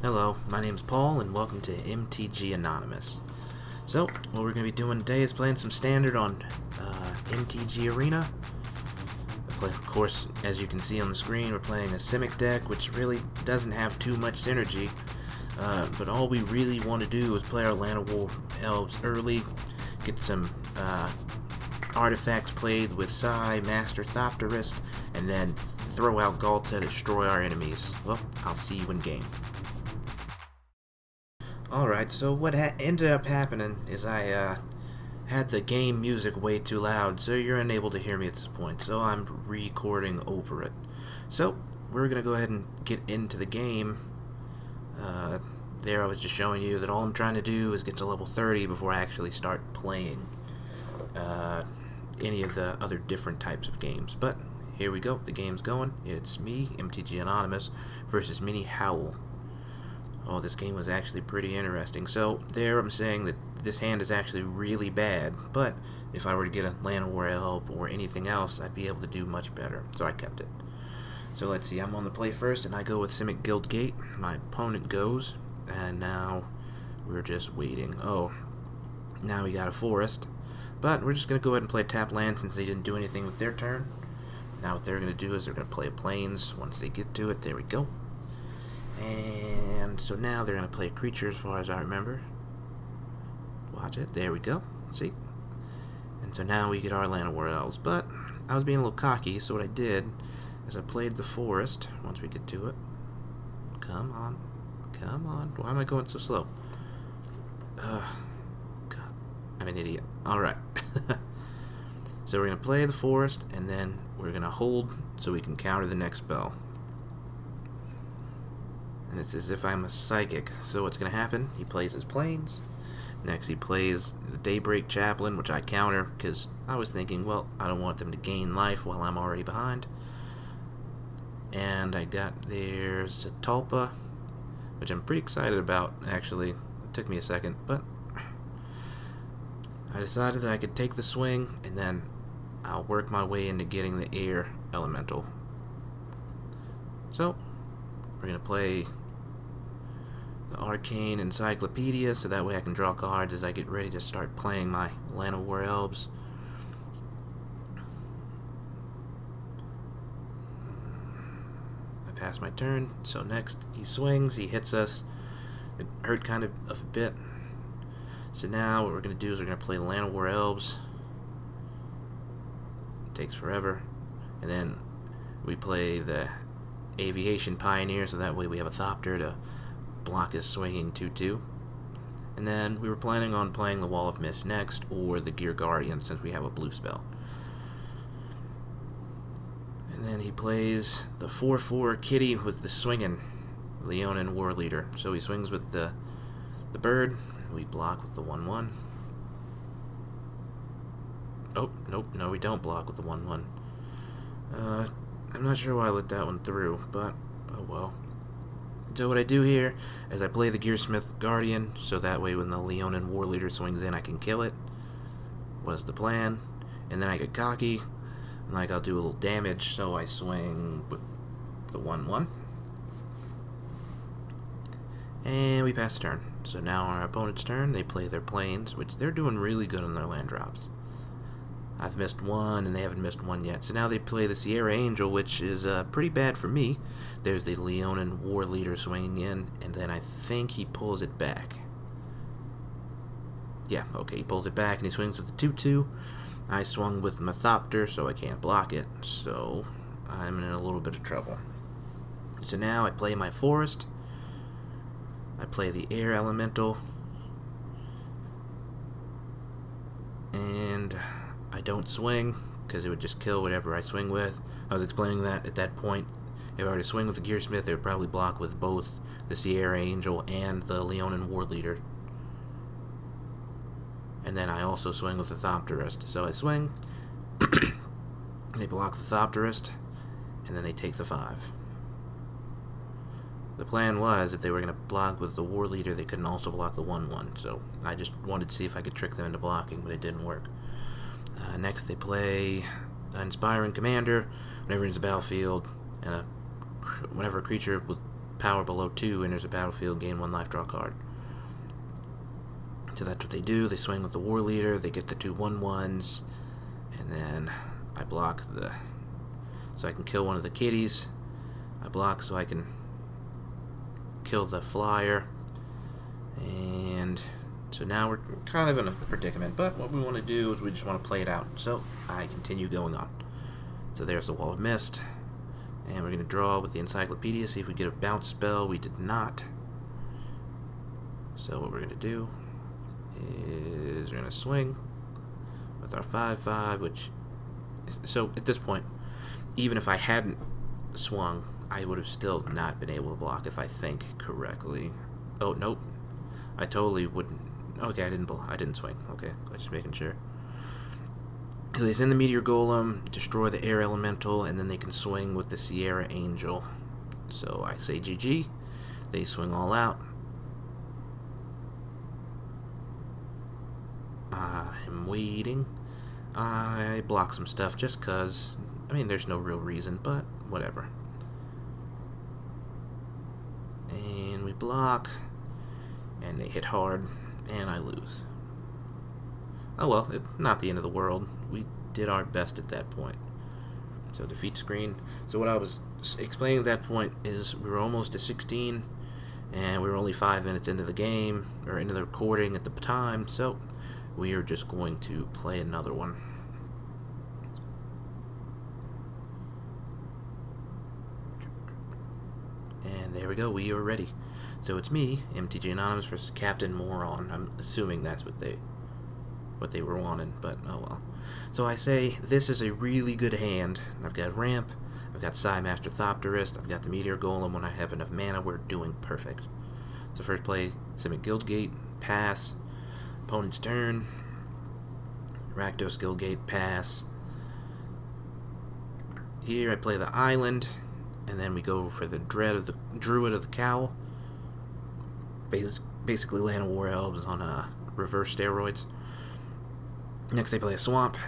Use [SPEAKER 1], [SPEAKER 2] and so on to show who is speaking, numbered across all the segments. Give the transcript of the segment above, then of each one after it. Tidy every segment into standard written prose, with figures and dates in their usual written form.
[SPEAKER 1] Hello, my name's Paul, and welcome to MTG Anonymous. So, what we're going to be doing today is playing some Standard on MTG Arena. Of course, as you can see on the screen, we're playing a Simic deck, which really doesn't have too much synergy. But all we really want to do is play our Land of War Elves early, get some artifacts played with Psy, Master Thopterist, and then throw out Gaul to destroy our enemies. Well, I'll see you in game. Alright, so what ended up happening is I had the game music way too loud, so you're unable to hear me at this point, so I'm recording over it. So, we're going to go ahead and get into the game. There I was just showing you that all I'm trying to do is get to level 30 before I actually start playing any of the other different types of games. But, here we go, the game's going. It's me, MTG Anonymous, versus Mini Howl. Oh, this game was actually pretty interesting. So, there I'm saying that this hand is actually really bad, but if I were to get a Land of War Elf or anything else, I'd be able to do much better. So I kept it. So let's see, I'm on the play first, and I go with Simic Guildgate. My opponent goes, and now we're just waiting. Oh, now we got a forest. But we're just going to go ahead and play tap land since they didn't do anything with their turn. Now what they're going to do is they're going to play plains. Once they get to it, there we go. And so now they're going to play a creature as far as I remember. Watch it. There we go. See? And so now we get our Land of War Elves. But I was being a little cocky, so what I did is I played the forest once we get to it. Come on. Come on. Why am I going so slow? God. I'm an idiot. Alright. So we're going to play the forest, and then we're going to hold so we can counter the next spell. And it's as if I'm a psychic. So what's going to happen? He plays his plains. Next he plays the Daybreak Chaplain, which I counter because I was thinking, well, I don't want them to gain life while I'm already behind. And I got their Zatalpa, which I'm pretty excited about, actually. It took me a second, but I decided that I could take the swing, and then I'll work my way into getting the Air Elemental. So, we're going to play the Arcane Encyclopedia, so that way I can draw cards as I get ready to start playing my Land of War Elves. I pass my turn, so next he swings, he hits us. It hurt kind of a bit. So now what we're going to do is we're going to play Land of War Elves. It takes forever. And then we play the Aviation Pioneer, so that way we have a Thopter to block his swinging 2/2. And then we were planning on playing the Wall of Mist next, or the Gear Guardian, since we have a blue spell. And then he plays the 4/4 Kitty with the swinging Leonin War Leader. So he swings with the bird, we block with the 1/1. Oh, nope, no we don't block with the 1/1. I'm not sure why I let that one through, but oh well. So what I do here is I play the Gearsmith Guardian, so that way when the Leonin War Leader swings in, I can kill it. Was the plan. And then I get cocky, and like I'll do a little damage, so I swing with the 1/1. And we pass the turn. So now our opponent's turn, they play their plains, which they're doing really good on their land drops. I've missed one, and they haven't missed one yet. So now they play the Sierra Angel, which is pretty bad for me. There's the Leonin War Leader swinging in, and then I think he pulls it back. Yeah, okay, he pulls it back, and he swings with the 2/2. I swung with my Thopter, so I can't block it. So I'm in a little bit of trouble. So now I play my forest. I play the Air Elemental. And I don't swing, because it would just kill whatever I swing with. I was explaining that at that point. If I were to swing with the Gearsmith, it would probably block with both the Sierra Angel and the Leonin War Leader. And then I also swing with the Thopterist. So I swing, they block the Thopterist, and then they take the 5. The plan was, if they were going to block with the War Leader, they couldn't also block the 1/1. So I just wanted to see if I could trick them into blocking, but it didn't work. Next they play Inspiring Commander. Whenever it's a battlefield, and whenever a creature with power below 2 enters the battlefield, gain 1 life, draw a card. So that's what they do. They swing with the War Leader, they get the 2 1/1s, and then I block so I can kill one of the kitties. I block so I can kill the flyer. And so now we're kind of in a predicament, but what we want to do is we just want to play it out. So I continue going on. So there's the Wall of Mist, and we're going to draw with the Encyclopedia, see if we get a bounce spell. We did not. So what we're going to do is we're going to swing with our 5/5, which, so at this point, even if I hadn't swung, I would have still not been able to block if I think correctly. Oh, nope. I totally wouldn't. Okay, I didn't swing. Okay, I was just making sure. So they send the Meteor Golem, destroy the Air Elemental, and then they can swing with the Sierra Angel. So I say GG. They swing all out. I'm waiting. I block some stuff just cause, I mean, there's no real reason, but whatever. And we block, and they hit hard, and I lose. Oh well, it's not the end of the world. We did our best at that point. So defeat screen. So what I was explaining at that point is we were almost to 16, and we were only 5 minutes into the game, or into the recording at the time, so we are just going to play another one. And there we go, we are ready. So it's me, MTG Anonymous versus Captain Moron. I'm assuming that's what they were wanting, but oh well. So I say, this is a really good hand. I've got Ramp, I've got Master Thopterist, I've got the Meteor Golem. When I have enough mana, we're doing perfect. So first play, Simic Guildgate, pass. Opponent's turn. Rakdos Guildgate, pass. Here I play the Island, and then we go for the Druid of the Cowl. Basically Land of War Elves on reverse steroids. Next they play a Swamp,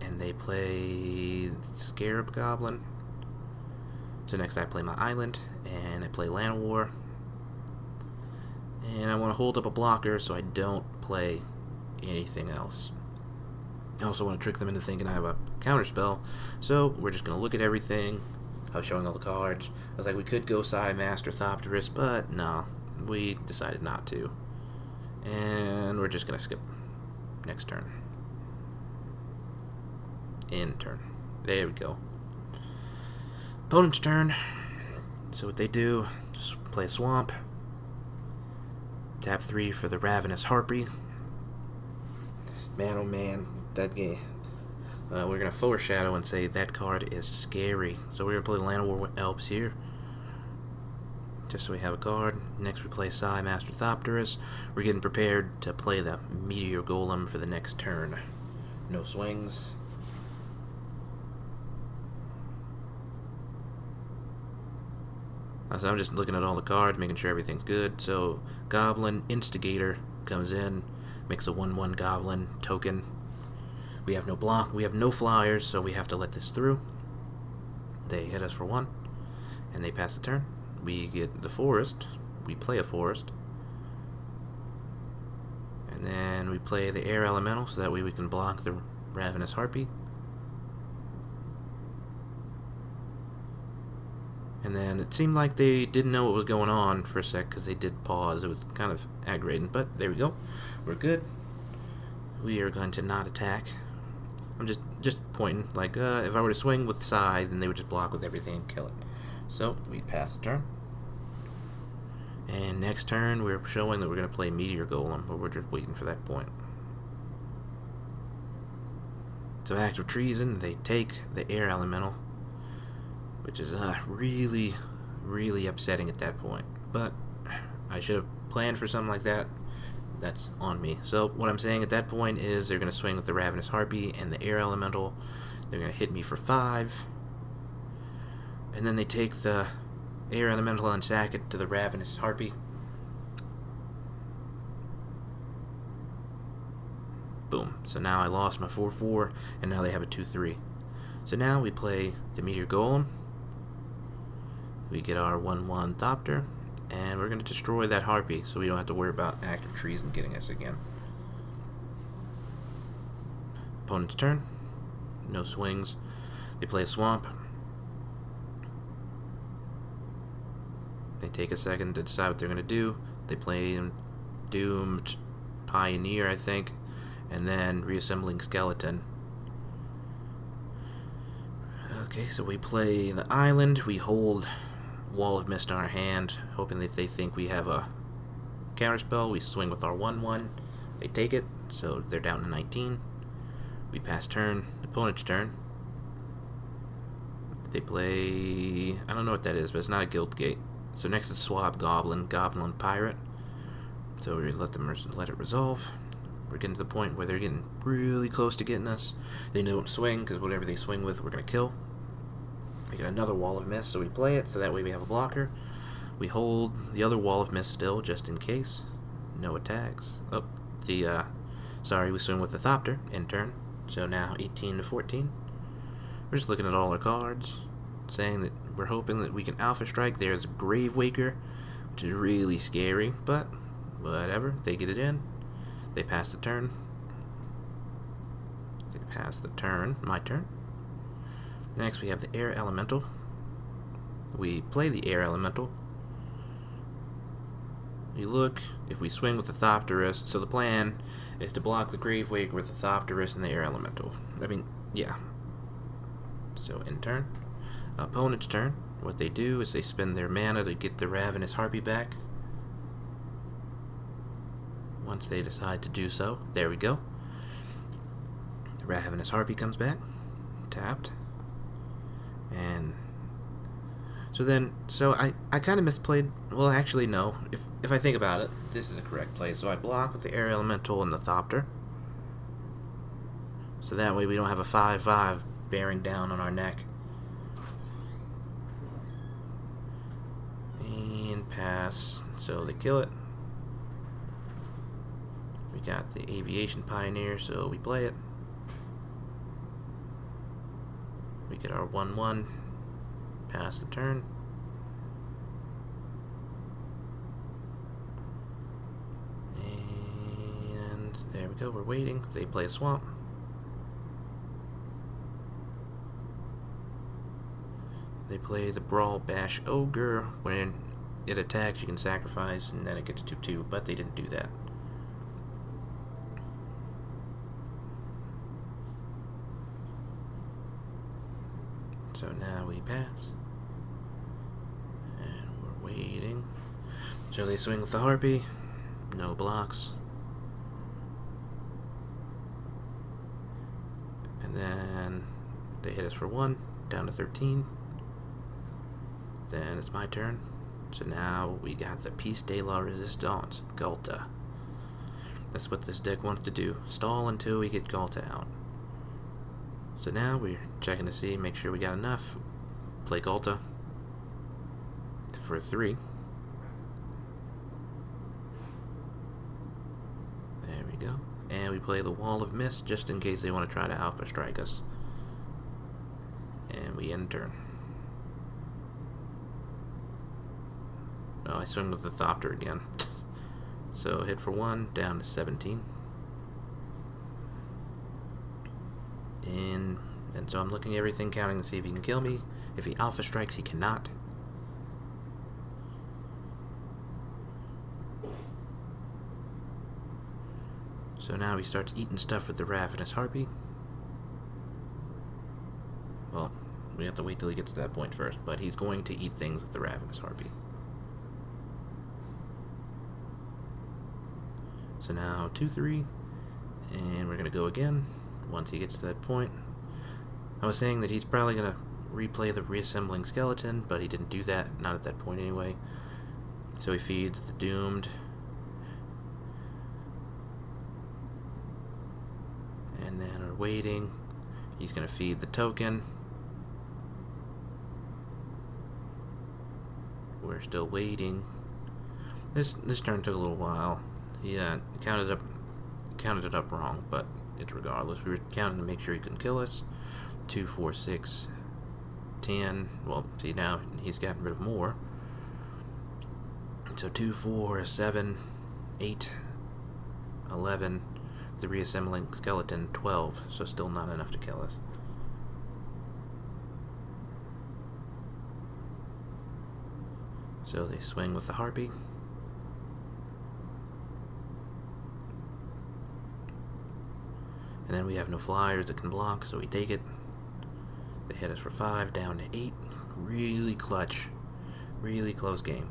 [SPEAKER 1] and they play Scarab Goblin. So next I play my Island, and I play Land of War. And I want to hold up a blocker so I don't play anything else. I also want to trick them into thinking I have a counterspell, so we're just going to look at everything. I was showing all the cards. I was like, we could go Master Thopterist, but no, we decided not to. And we're just going to skip next turn. End turn. There we go. Opponent's turn. So what they do, just play a Swamp. Tap 3 for the Ravenous Harpy. Man, oh man, that game. We're going to foreshadow and say that card is scary. So we're going to play Land of War Elves here, just so we have a card. Next we play Master Thopterist. We're getting prepared to play the Meteor Golem for the next turn. No swings. So I'm just looking at all the cards, making sure everything's good. So Goblin Instigator comes in, makes a 1/1 Goblin token. We have no block, we have no flyers, so we have to let this through. They hit us for 1, and they pass the turn. We get the Forest, we play a Forest. And then we play the Air Elemental, so that way we can block the Ravenous Harpy. And then it seemed like they didn't know what was going on for a sec, because they did pause. It was kind of aggravating, but there we go. We're good. We are going to not attack. I'm just pointing, like, if I were to swing with Psy, then they would just block with everything and kill it. So, we pass the turn. And next turn, we're showing that we're going to play Meteor Golem, but we're just waiting for that point. So, Act of Treason, they take the Air Elemental, which is really, really upsetting at that point. But I should have planned for something like that. That's on me. So what I'm saying at that point is they're going to swing with the Ravenous Harpy and the Air Elemental. They're going to hit me for 5. And then they take the Air Elemental and sack it to the Ravenous Harpy. Boom. So now I lost my 4/4, and now they have a 2/3. So now we play the Meteor Golem. We get our 1/1 Thopter, and we're going to destroy that Harpy so we don't have to worry about active treason getting us again. Opponent's turn. No swings. They play a swamp. They take a second to decide what they're going to do. They play Doomed Pioneer, I think, and then Reassembling Skeleton. Okay, so we play the island. We hold Wall of Mist in our hand, hoping that they think we have a counterspell. We swing with our 1/1. They take it, so they're down to 19. We pass turn. Opponent's turn. They play... I don't know what that is, but it's not a Guild Gate. So next is Swap Goblin, Goblin Pirate. So we let it resolve. We're getting to the point where they're getting really close to getting us. They don't swing, because whatever they swing with, we're going to kill. We get another Wall of Mist, so we play it, so that way we have a blocker. We hold the other Wall of Mist still, just in case. No attacks. Oh, sorry, we swing with the Thopter in turn. So now 18 to 14. We're just looking at all our cards, saying that we're hoping that we can Alpha Strike. There's Gravewaker, which is really scary, but whatever. They get it in. They pass the turn. They pass the turn. My turn. Next, we have the Air Elemental. We play the Air Elemental. We look, if we swing with the Thopterus, so the plan is to block the Gravewaker with the Thopterus and the Air Elemental. I mean, yeah. So, in turn. Opponent's turn. What they do is they spend their mana to get the Ravenous Harpy back. Once they decide to do so, there we go. The Ravenous Harpy comes back. Tapped. And so I kind of misplayed. Well, actually, no. If I think about it, this is a correct play. So I block with the Air Elemental and the Thopter. So that way we don't have a 5/5 bearing down on our neck. And pass. So they kill it. We got the Aviation Pioneer, so we play it. We get our 1/1, pass the turn. And there we go, we're waiting. They play a swamp. They play the Brawl Bash Ogre. When it attacks, you can sacrifice, and then it gets 2/2, but they didn't do that. So now we pass. And we're waiting. So they swing with the Harpy. No blocks. And then they hit us for 1, down to 13. Then it's my turn. So now we got the Piece de la Resistance, Ghalta. That's what this deck wants to do. Stall until we get Ghalta out. So now we're checking to see, make sure we got enough. Play Ghalta for 3. There we go. And we play the Wall of Mist just in case they want to try to Alpha Strike us. And we end turn. Oh, I swing with the Thopter again. So hit for 1, down to 17. And so I'm looking at everything, counting to see if he can kill me. If he Alpha Strikes, he cannot. So now he starts eating stuff with the Ravenous Harpy. Well, we have to wait till he gets to that point first, but he's going to eat things with the Ravenous Harpy. So now 2/3, and we're going to go again once he gets to that point. I was saying that he's probably going to replay the Reassembling Skeleton, but he didn't do that, not at that point anyway. So he feeds the Doomed. And then we're waiting. He's going to feed the token. We're still waiting. This turn took a little while. He counted it up wrong, but it's regardless. We were counting to make sure he couldn't kill us. 2, 4, 6, 10. Well, see, now he's gotten rid of more. So 2, 4, 7, 8, 11, the reassembling skeleton, 12. So still not enough to kill us. So they swing with the harpy. And then we have no flyers that can block, so we take it. They hit us for 5, down to 8. Really clutch. Really close game.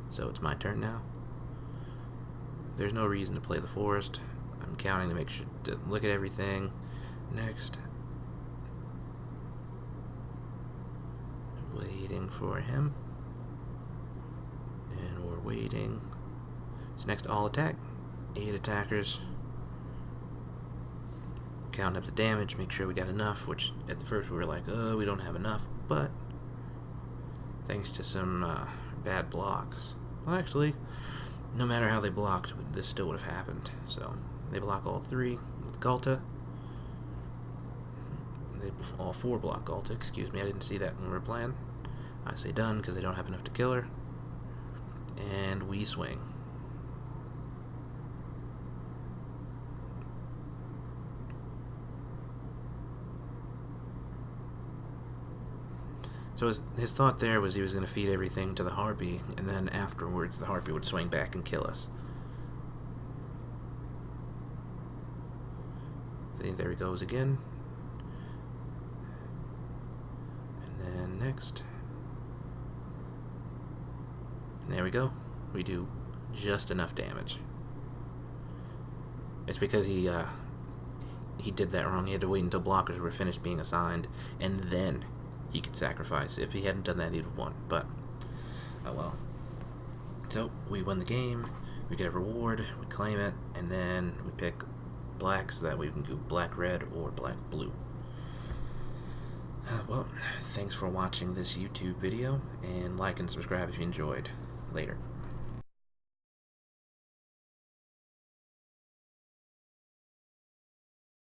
[SPEAKER 1] So it's my turn now. There's no reason to play the forest. I'm counting to make sure to look at everything. Next. Waiting for him. And we're waiting. So next, all attack. 8 attackers. Count up the damage, make sure we got enough, which at the first we were like, oh, we don't have enough, but thanks to some bad blocks. Well, actually, no matter how they blocked, this still would have happened. So they block all 3 with Galta. They all 4 block Galta, excuse me, I didn't see that when we were playing. I say done because they don't have enough to kill her. And we swing. So his thought there was he was going to feed everything to the harpy, and then afterwards the harpy would swing back and kill us. See, there he goes again. And then next. And there we go. We do just enough damage. It's because he did that wrong. He had to wait until blockers were finished being assigned, and then he could sacrifice. If he hadn't done that, he'd have won. But, oh well. So, we win the game, we get a reward, we claim it, and then we pick black so that we can do black-red or black-blue. Well, thanks for watching this YouTube video, and like and subscribe if you enjoyed. Later.